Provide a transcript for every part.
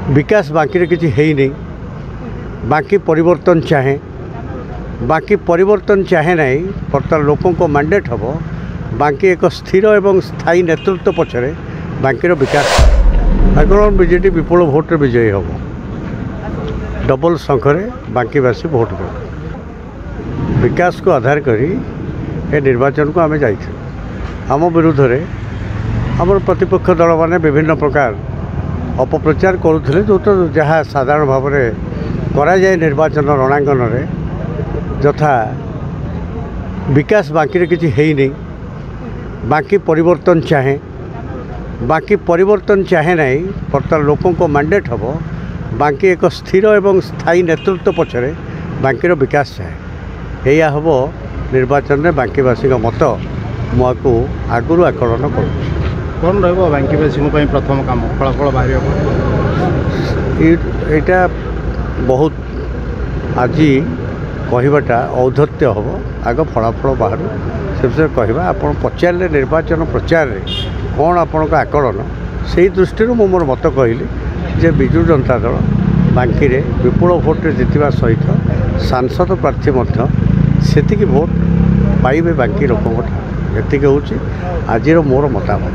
विकास बाकी किसी है ही नहीं। बाकी परिवर्तन चाहे, बाकी परिवर्तन चाहे नहीं बर्तमान लोकों को मैंडेट हम बाकी एक स्थिर एवं स्थायी नेतृत्व पछरे बाकी विकास आगरण बीजेडी विपुल भोट विजयी हम डबल संख्य बाकीवासी भोट देव। विकास को आधार करी ए निर्वाचन को आम जाइए। आम विरुद्ध में आम प्रतिपक्ष दल मैंने विभिन्न प्रकार अपप्रचार करुले जो तो जहाँ साधारण भाव में कराए निर्वाचन रणांगन में यथा विकास बाकी किसी है ही नहीं। बाकी परिवर्तन चाहे, बाकी परिवर्तन चाहे नहीं बर्तमान लोकों को मैंडेट हम बाकी एक स्थिर एवं स्थायी नेतृत्व पछरे बाकी विकास चाहे। यह हम निर्वाचन में बाकीवासी मत मुझे आगुरी आकलन कर कौन रहा बाकीवासी प्रथम काम फलाफल बाहर यहाँ बहुत आज कहवाटा औद्धत्य हम आग फलाफल बाहर से विषय कहवा। आप पचारे निर्वाचन प्रचार में कौन आपण आकलन से दृष्टि मु मोर मत कहली जे विजु जनता दल बांकी विपुल भोट जितवा सहित सांसद प्रार्थी से भोट पाइबे बाकी लोक ये हूँ आज मोर मतामत।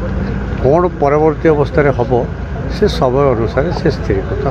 कौन परवर्ती अवस्था हम से समय अनुसार से स्थिरीकृत।